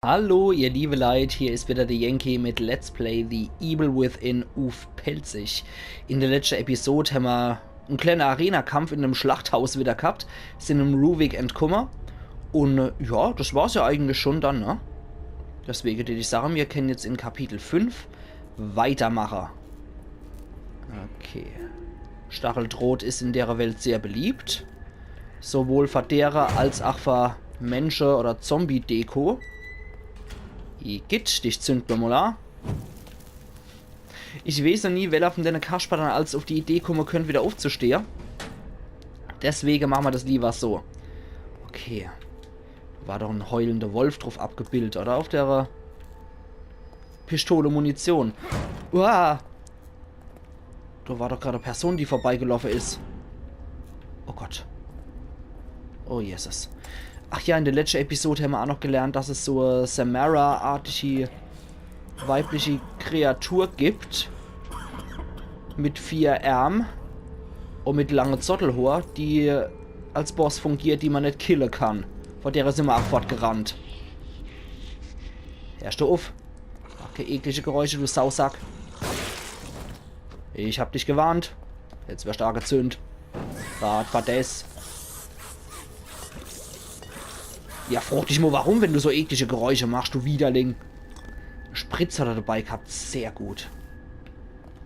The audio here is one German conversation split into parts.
Hallo, ihr liebe Leute, hier ist wieder der Yankee mit Let's Play The Evil Within Uff Pelzig. In der letzten Episode haben wir einen kleinen Arena-Kampf in einem Schlachthaus wieder gehabt, sind im Ruvik entkommen und ja, das war's ja eigentlich schon dann, ne? Deswegen würde ich sagen, wir können jetzt in Kapitel 5 weitermachen. Okay. Stacheldrot ist in der Welt sehr beliebt, sowohl für derer als auch für Menschen- oder Zombie-Deko. Igitt, dich zünd mir mal an. Ich weiß noch nie, wer von den Kasper dann als auf die Idee kommen könnte, wieder aufzustehen. Deswegen machen wir das lieber so. Okay. War doch ein heulender Wolf drauf abgebildet, oder? Auf der Pistole Munition. Uah! Da war doch gerade eine Person, die vorbeigelaufen ist. Oh Gott. Oh Jesus. Ach ja, in der letzten Episode haben wir auch noch gelernt, dass es so eine Samara-artige weibliche Kreatur gibt. Mit 4 Armen und mit langen Zottelhohr, die als Boss fungiert, die man nicht killen kann. Vor der sind wir auch fortgerannt. Hörst du auf? Mach keine eklige Geräusche, du Sausack. Ich hab dich gewarnt. Jetzt wirst du angezündet. Was war das? Ja, frag dich mal, warum, wenn du so eklige Geräusche machst, du Widerling. Spritzer dabei gehabt, sehr gut.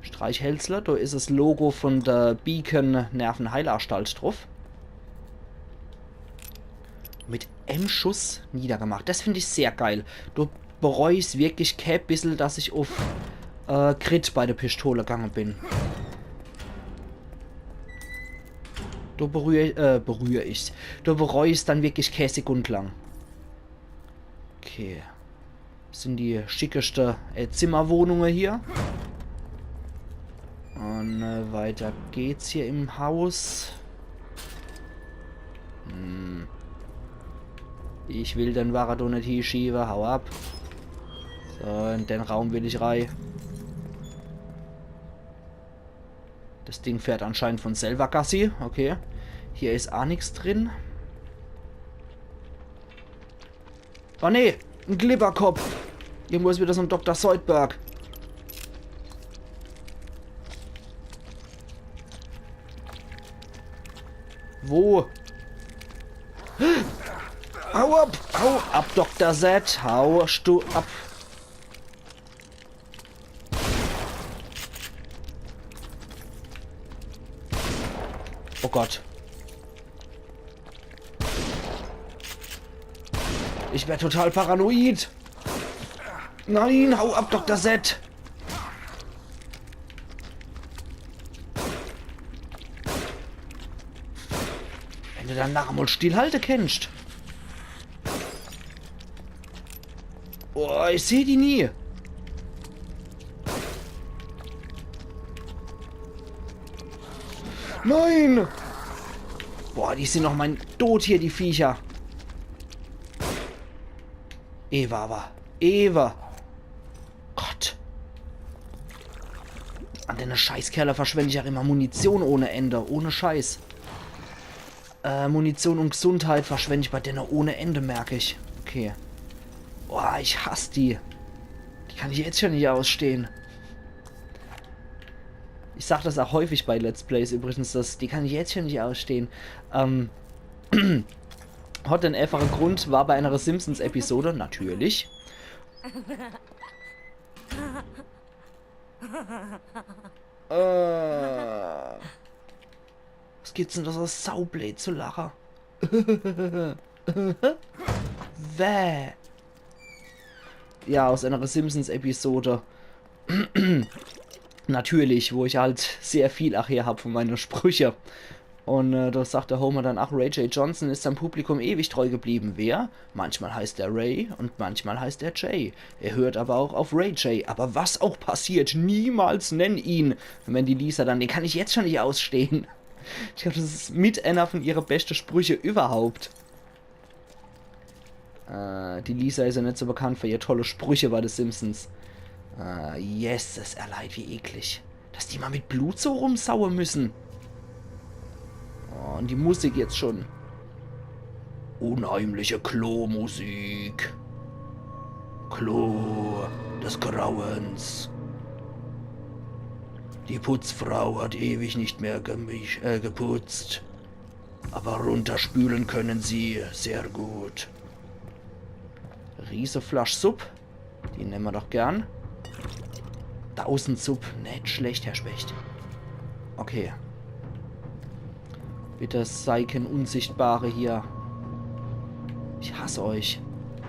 Streichhölzler, da ist das Logo von der Beacon Nervenheilanstalt drauf. Mit M-Schuss niedergemacht. Das finde ich sehr geil. Du bereust wirklich kein bisschen, dass ich auf Crit bei der Pistole gegangen bin. Du berühre ich. Du bereust dann wirklich keine Sekunde lang. Okay. Das sind die schickeste Zimmerwohnungen hier. Und weiter geht's hier im Haus. Ich will den Varado nicht hinschieben. Hau ab. So, in den Raum will ich rein. Das Ding fährt anscheinend von selber Gassi. Okay. Hier ist auch nichts drin. Oh ne, ein Glibberkopf. Irgendwo ist wieder so ein Dr. Soldberg. Wo? Hau ab! Hau ab, Dr. Z! Haust du ab! Oh Gott. Ich werde total paranoid. Nein, hau ab, Dr. Z! Wenn du deinen Namen und Stillhalte kennst. Oh, ich sehe die nie. Nein! Boah, die sind noch mein Tod hier, die Viecher. Eva aber. Eva. Gott. An deine Scheißkerle verschwende ich ja immer Munition ohne Ende. Ohne Scheiß. Munition und Gesundheit verschwende ich bei denen ohne Ende, merke ich. Okay. Boah, ich hasse die. Die kann ich jetzt schon nicht ausstehen. Ich sag das auch häufig bei Let's Plays übrigens, dass die kann ich jetzt schon nicht ausstehen. Hat den einfachen Grund, war bei einer Simpsons-Episode, natürlich. Was gibt's denn da so Saublöd zu lachen? Wäh. Ja, aus einer Simpsons-Episode. Natürlich, wo ich halt sehr viel her habe von meinen Sprüchen. Und da sagt der Homer dann, ach, Ray J. Johnson ist seinem Publikum ewig treu geblieben. Wer? Manchmal heißt er Ray und manchmal heißt er Jay. Er hört aber auch auf Ray J. Aber was auch passiert, niemals nenn ihn. Und wenn die Lisa dann, den kann ich jetzt schon nicht ausstehen. Ich glaube, das ist mit einer von ihren besten Sprüche überhaupt. Die Lisa ist ja nicht so bekannt für ihre tolle Sprüche bei The Simpsons. Yes, es erleid, wie eklig. Dass die mal mit Blut so rumsauen müssen. Oh, und die Musik jetzt schon. Unheimliche Klomusik. Klo des Grauens. Die Putzfrau hat ewig nicht mehr geputzt. Aber runterspülen können sie sehr gut. Rieseflasch Supp. Die nehmen wir doch gern. 1000 Supp. Nicht schlecht, Herr Specht. Okay. Bitte sei kein Unsichtbare hier. Ich hasse euch.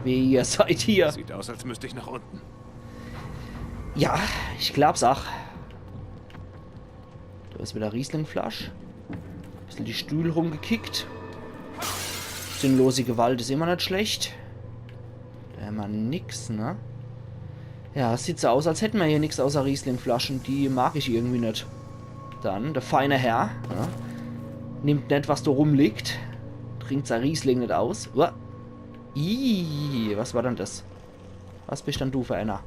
Wehe, ihr seid hier. Sieht aus, als müsste ich nach unten. Ja, ich glaub's auch. Da ist wieder Rieslingflasch. Bisschen die Stühle rumgekickt. Sinnlose Gewalt ist immer nicht schlecht. Da haben wir nix, ne? Ja, es sieht so aus, als hätten wir hier nichts außer Rieslingflaschen. Die mag ich irgendwie nicht. Dann, der feine Herr. Ja, nimmt nicht, was da rumliegt. Trinkt sein Riesling nicht aus. Ih, was war denn das? Was bist denn du für einer?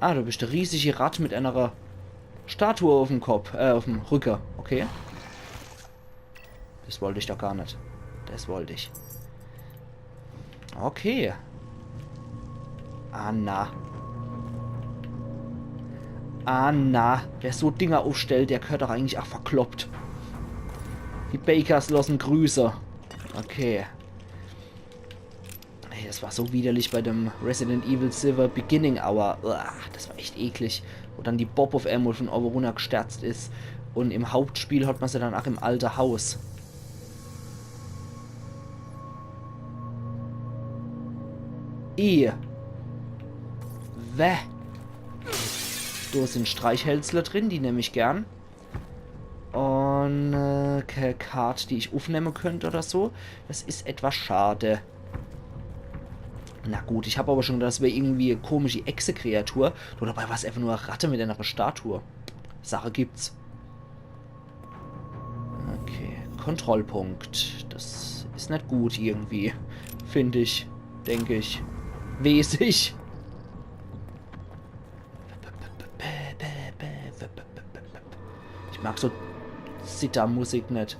Ah, du bist der riesige Rat mit einer Statue auf dem Kopf, auf dem Rücken. Okay. Das wollte ich doch gar nicht. Das wollte ich. Okay. Anna. Anna. Wer so Dinger aufstellt, der gehört doch eigentlich auch verkloppt. Die Bakers lassen Grüße. Okay. Hey, das war so widerlich bei dem Resident Evil Silver Beginning Hour. Uah, das war echt eklig. Wo dann die Bob of Emerald von oben runter gesterzt ist. Und im Hauptspiel hat man sie dann auch im alten Haus. Wäh. Da sind Streichhölzler drin, die nehme ich gern. Und keine Karte, die ich aufnehmen könnte oder so. Das ist etwas schade. Na gut, ich habe aber schon gedacht, das wäre irgendwie eine komische Echse-Kreatur. Nur dabei war es einfach nur eine Ratte mit einer Statue. Sache gibt's. Okay, Kontrollpunkt. Das ist nicht gut irgendwie. Finde ich. Denke ich. Wesig. Ich mag so Zittermusik nicht.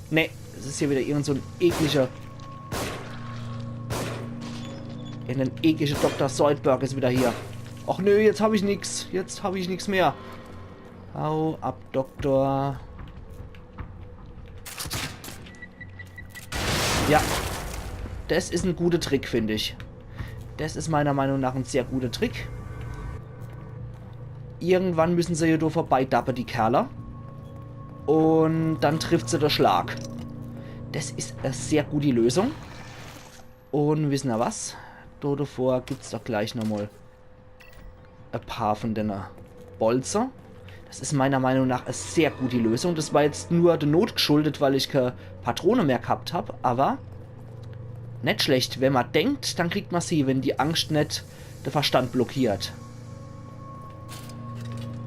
Nee, es ist hier wieder irgend so ein ekliger... Ein ekliger Dr. Zoidberg ist wieder hier. Ach nö, jetzt habe ich nichts. Jetzt habe ich nichts mehr. Hau ab, Doktor. Ja. Das ist ein guter Trick, finde ich. Das ist meiner Meinung nach ein sehr guter Trick. Irgendwann müssen sie hier vorbei dappen, die Kerle. Und dann trifft sie der Schlag. Das ist eine sehr gute Lösung. Und wissen wir was? Davor gibt es doch gleich nochmal ein paar von den Bolzer. Das ist meiner Meinung nach eine sehr gute Lösung. Das war jetzt nur der Not geschuldet, weil ich keine Patrone mehr gehabt habe. Aber nicht schlecht. Wenn man denkt, dann kriegt man sie, wenn die Angst nicht den Verstand blockiert.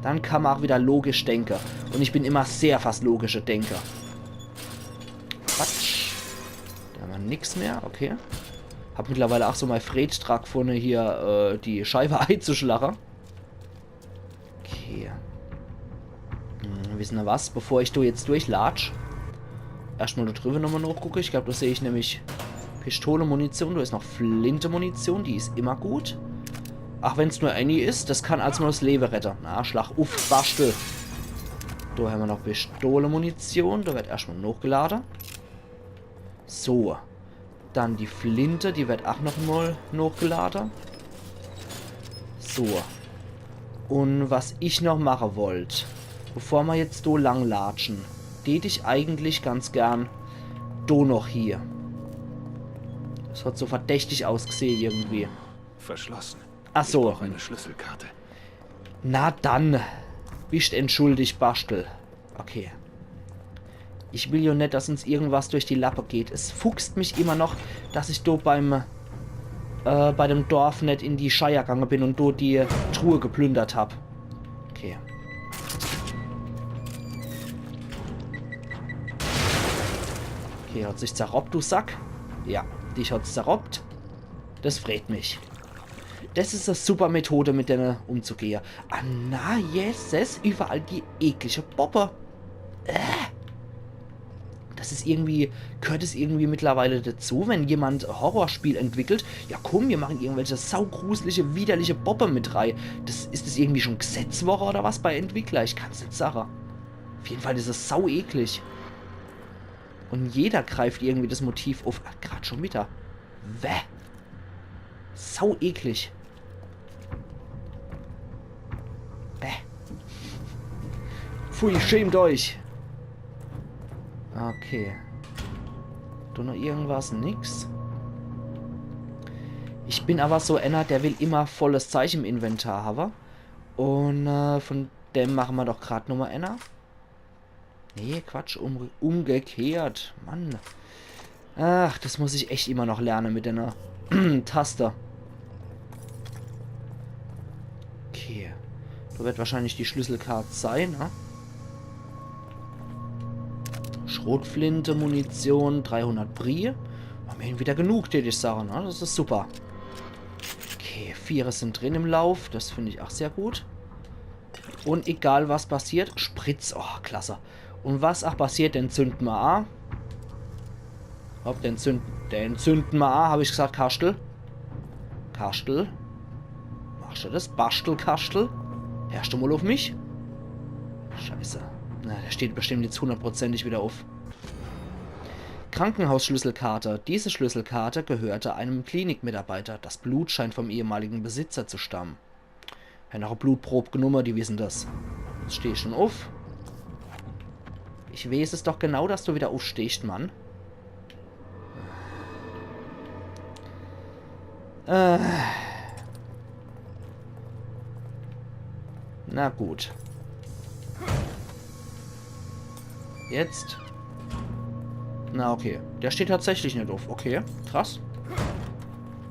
Dann kann man auch wieder logisch denken. Und ich bin immer sehr fast logischer Denker. Quatsch. Da haben wir nichts mehr. Okay. Hab mittlerweile auch so mein Fred-Trag vorne hier die Scheibe einzuschlagen. Okay. Wissen wir was? Bevor ich da jetzt durchlatsch. Erstmal da drüben nochmal nachgucken. Ich glaube, da sehe ich nämlich Pistole-Munition. Da ist noch Flinte-Munition. Die ist immer gut. Ach, wenn es nur eine ist, das kann als mal das Leben retten. Na, Schlag auf, Bastel. Da haben wir noch Pistole-Munition. Da wird erstmal nachgeladen. So. Dann die Flinte, die wird auch noch mal nachgeladen. So. Und was ich noch machen wollte, bevor wir jetzt so lang latschen, tät ich eigentlich ganz gern do noch hier. Das hat so verdächtig ausgesehen irgendwie. Verschlossen. Ach so. Ich brauche eine Schlüsselkarte. Na dann. Bist entschuldigt, Bastel. Okay. Ich will ja nicht, dass uns irgendwas durch die Lappe geht. Es fuchst mich immer noch, dass ich da bei dem Dorf nicht in die Scheier gegangen bin und da die Truhe geplündert habe. Okay. Okay, hat sich zerrobbt, du Sack? Ja, dich hat's zerrobbt. Das freut mich. Das ist eine super Methode, mit denen umzugehen. Ah, na, yes, überall die eklige Poppe. Das ist irgendwie, gehört es irgendwie mittlerweile dazu, wenn jemand ein Horrorspiel entwickelt. Ja komm, wir machen irgendwelche saugruselige, widerliche Boppe mit rein. Ist das irgendwie schon Gesetzwoche oder was bei Entwickler? Ich kann es nicht sagen. Auf jeden Fall ist es sau eklig. Und jeder greift irgendwie das Motiv auf. Gerade schon wieder. Wäh. Sau eklig. Bäh. Pfui, schämt euch. Okay. Du noch irgendwas? Nix. Ich bin aber so einer, der will immer volles Zeichen im Inventar haben. Und von dem machen wir doch gerade nochmal einer. Nee, Quatsch, umgekehrt. Mann. Ach, das muss ich echt immer noch lernen mit einer Taste. Okay. Da wird wahrscheinlich die Schlüsselkarte sein, ne? Schrotflinte, Munition, 300 Brie. Haben wir wieder genug, würde ich sagen, ne? Das ist super. Okay, 4 sind drin im Lauf. Das finde ich auch sehr gut. Und egal was passiert, Spritz. Oh, klasse. Und was auch passiert, den zünden wir an. Hopp, den zünden wir an, habe ich gesagt, Kastel. Kastel. Machst du das? Bastelkastel. Herrst du mal auf mich? Scheiße. Na, der steht bestimmt jetzt 100%ig wieder auf. Krankenhausschlüsselkarte. Diese Schlüsselkarte gehörte einem Klinikmitarbeiter. Das Blut scheint vom ehemaligen Besitzer zu stammen. Wenn noch eine Blutprobe genommen, die wissen das. Jetzt stehe ich schon auf. Ich weiß es doch genau, dass du wieder aufstehst, Mann. Na gut. Jetzt. Na okay. Der steht tatsächlich nicht auf. Okay, krass.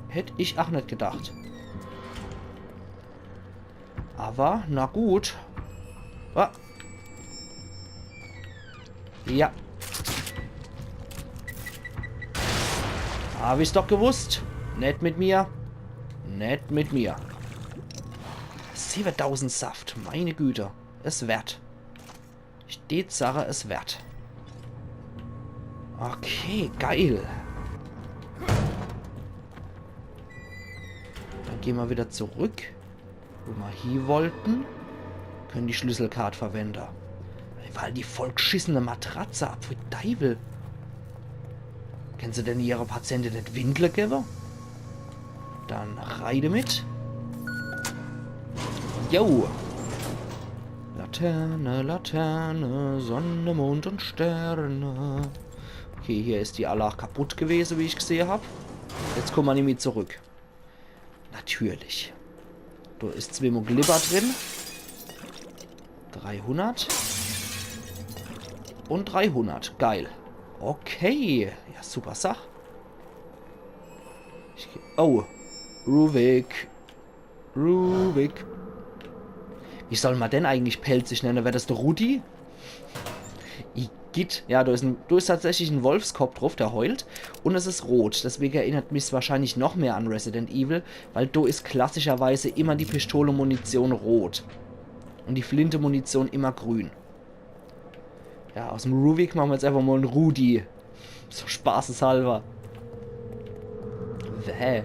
Hätte ich auch nicht gedacht. Aber, na gut. Ah. Ja. Habe ich's doch gewusst. Nicht mit mir. Nicht mit mir. 7000 Saft. Meine Güte. Es wert. Steht Sache, es wert. Okay, geil. Dann gehen wir wieder zurück. Wo wir hier wollten. Können die Schlüsselkarte verwenden. Weil die vollgeschissene Matratze ab für Teufel. Kennen Sie denn Ihre Patienten nicht Windel geben? Dann reide mit. Jo. Laterne, Laterne, Sonne, Mond und Sterne. Okay, hier ist die Allah kaputt gewesen, wie ich gesehen habe. Jetzt kommen wir nämlich zurück. Natürlich. Da ist zweimal Glibber drin. 300. Und 300. Geil. Okay. Ja, super Sache. Oh. Ruvik. Ruvik. Wie soll man denn eigentlich pelzig nennen? Wäre das der Rudi? Igitt. Ja, da ist tatsächlich ein Wolfskopf drauf, der heult. Und es ist rot. Deswegen erinnert mich es wahrscheinlich noch mehr an Resident Evil. Weil da ist klassischerweise immer die Pistole-Munition rot. Und die Flinte-Munition immer grün. Ja, aus dem Ruvik machen wir jetzt einfach mal einen Rudi. So spaßeshalber. Wäh.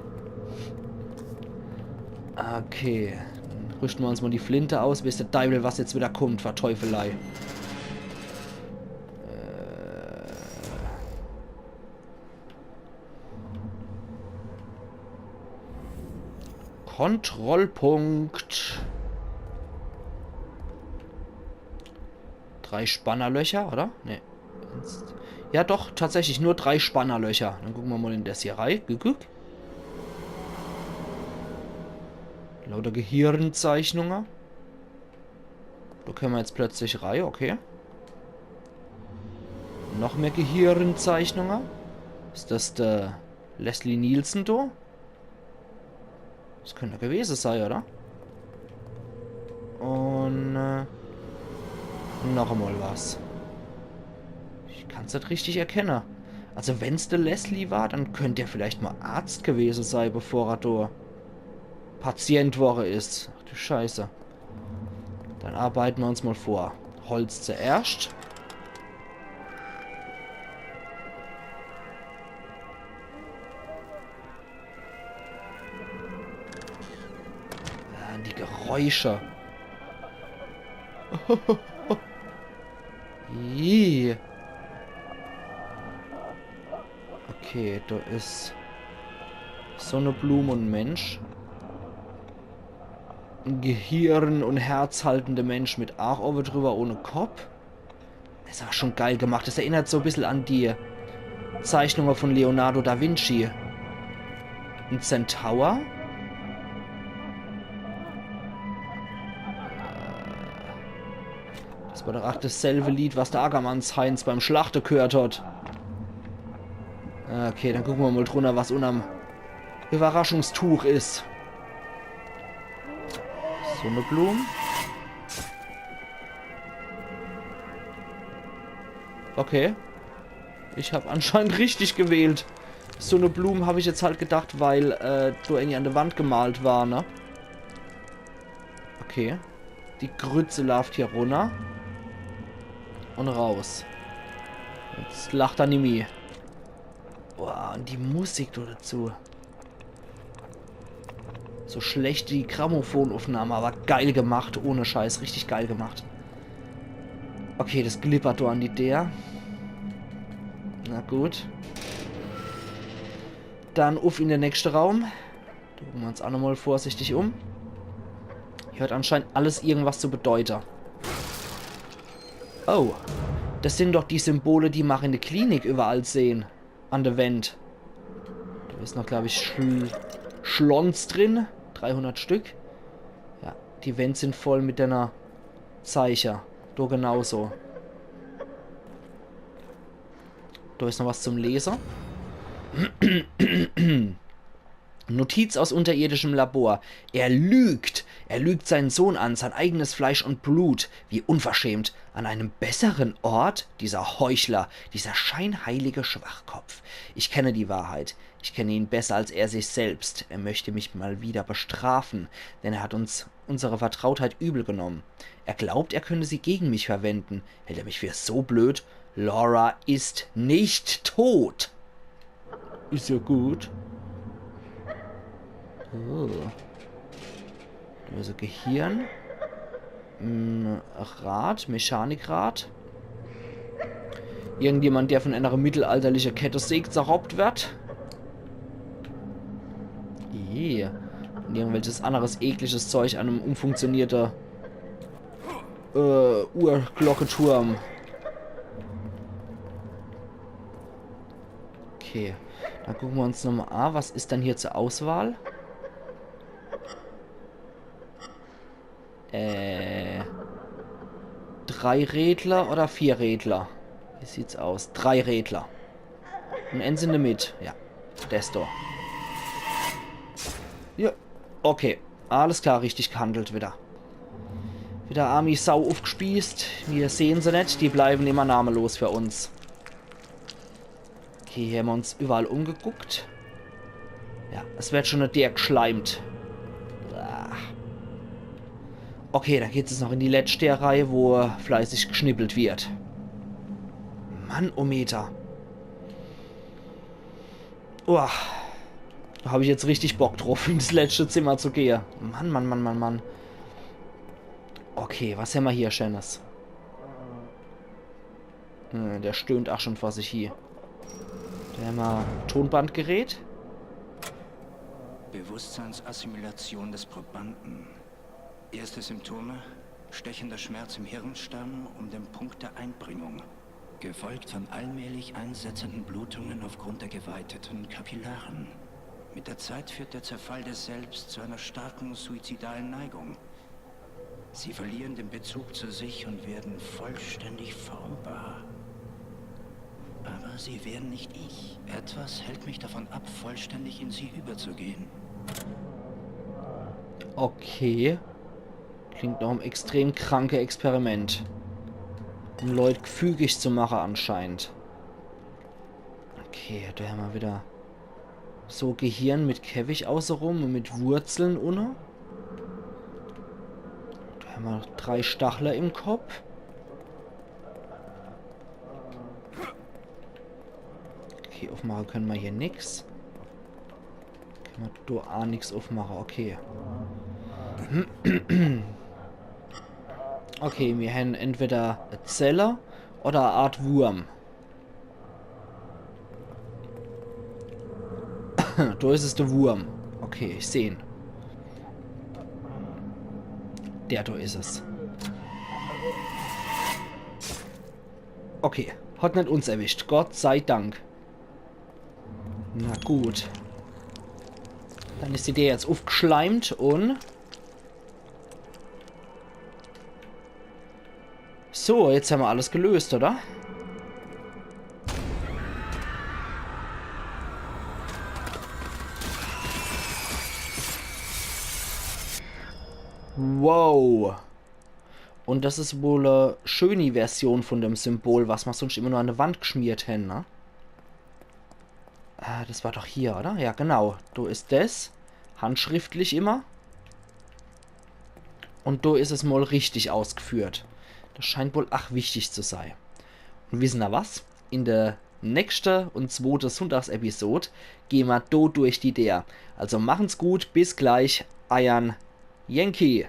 Okay. Dann rüsten wir uns mal die Flinte aus. Wisst der Teufel, was jetzt wieder kommt, Verteufelei. Kontrollpunkt. 3 Spannerlöcher, oder? Ne. Ja, doch, tatsächlich nur 3 Spannerlöcher. Dann gucken wir mal in das hier rein. Guck. Lauter Gehirnzeichnungen. Da können wir jetzt plötzlich rein, okay. Noch mehr Gehirnzeichnungen. Ist das der Leslie Nielsen da? Das könnte gewesen sein, oder? Und noch einmal was. Ich kann es nicht richtig erkennen. Also wenn es der Leslie war, dann könnte er vielleicht mal Arzt gewesen sein, bevor er da Patientwoche ist. Ach du Scheiße. Dann arbeiten wir uns mal vor. Holz zuerst. Geräusche. Ih. Okay, da ist so eine Blume und ein Mensch. Ein Gehirn- und herzhaltender Mensch mit Archover drüber ohne Kopf. Das ist aber schon geil gemacht. Das erinnert so ein bisschen an die Zeichnungen von Leonardo da Vinci. Ein Centaur. Das war doch auch dasselbe Lied, was der Ackermanns Heinz beim Schlachten gehört hat. Okay, dann gucken wir mal drunter, was unterm Überraschungstuch ist. So eine Blume. Okay. Ich habe anscheinend richtig gewählt. So eine Blume habe ich jetzt halt gedacht, weil da irgendwie an der Wand gemalt war, ne? Okay. Die Grütze läuft hier runter. Und raus. Jetzt lacht Anime. Boah, und die Musik dazu. So schlecht die Grammophonaufnahme, aber geil gemacht. Ohne Scheiß, richtig geil gemacht. Okay, das glippert da an die der. Na gut. Dann auf in den nächsten Raum. Da gucken wir uns auch nochmal vorsichtig um. Hier hat anscheinend alles irgendwas zu bedeuten. Oh. Das sind doch die Symbole, die man in der Klinik überall sehen. An der Wand. Da ist noch, glaube ich, Schlons drin. 300 Stück. Ja, die Wände sind voll mit einer Zeichen. Da genauso. Da ist noch was zum Lesen. Notiz aus unterirdischem Labor. Er lügt. Er lügt seinen Sohn an, sein eigenes Fleisch und Blut. Wie unverschämt. An einem besseren Ort? Dieser Heuchler, dieser scheinheilige Schwachkopf. Ich kenne die Wahrheit. Ich kenne ihn besser als er sich selbst. Er möchte mich mal wieder bestrafen, denn er hat uns unsere Vertrautheit übel genommen. Er glaubt, er könne sie gegen mich verwenden. Hält er mich für so blöd? Laura ist nicht tot. Ist ja gut. Oh. Also Gehirn. Rad, Mechanikrad. Irgendjemand, der von einer mittelalterlichen Kette sägt, zerrobbt wird. Und irgendwelches anderes ekliges Zeug an einem umfunktionierten Uhrglockenturm. Okay. Dann gucken wir uns nochmal an. Was ist dann hier zur Auswahl? 3 Rädler oder 4 Rädler? Wie sieht's aus? 3 Rädler. Und eins in der Mitte. Ja. Das da. Ja. Okay. Alles klar, richtig gehandelt wieder. Wieder Army Sau aufgespießt. Wir sehen sie nicht. Die bleiben immer namenlos für uns. Okay, hier haben wir uns überall umgeguckt. Ja, es wird schon nicht der geschleimt. Okay, dann geht es noch in die letzte Reihe, wo fleißig geschnippelt wird. Manometer. Oh, da habe ich jetzt richtig Bock drauf, ins letzte Zimmer zu gehen. Mann. Okay, was haben wir hier, Schönes? Der stöhnt auch schon vor sich hier. Da haben wir Tonbandgerät. Bewusstseinsassimilation des Probanden. Erste Symptome: stechender Schmerz im Hirnstamm um den Punkt der Einbringung, gefolgt von allmählich einsetzenden Blutungen aufgrund der geweiteten Kapillaren. Mit der Zeit führt der Zerfall des Selbst zu einer starken suizidalen Neigung. Sie verlieren den Bezug zu sich und werden vollständig formbar. Aber sie werden nicht ich. Etwas hält mich davon ab, vollständig in sie überzugehen. Okay. Klingt nach einem extrem kranke Experiment. Um Leute gefügig zu machen anscheinend. Okay, da haben wir wieder so Gehirn mit Käfig außenrum und mit Wurzeln unten. Da haben wir 3 Stachler im Kopf. Okay, aufmachen können wir hier nichts. Können wir da auch nichts aufmachen, okay. Okay, wir haben entweder eine Zelle oder eine Art Wurm. Da ist es der Wurm. Okay, ich sehe ihn. Der da ist es. Okay, hat nicht uns erwischt. Gott sei Dank. Na gut. Dann ist die der jetzt aufgeschleimt und... So, jetzt haben wir alles gelöst, oder? Wow. Und das ist wohl eine schöne Version von dem Symbol, was wir sonst immer nur an der Wand geschmiert haben, ne? Ah, das war doch hier, oder? Ja, genau. Da ist das. Handschriftlich immer. Und da ist es mal richtig ausgeführt. Das scheint wohl auch wichtig zu sein. Und wissen wir was? In der nächsten und zweiten Sonntagsepisode gehen wir da durch die der. Also machen's gut, bis gleich, Eiern Yankee.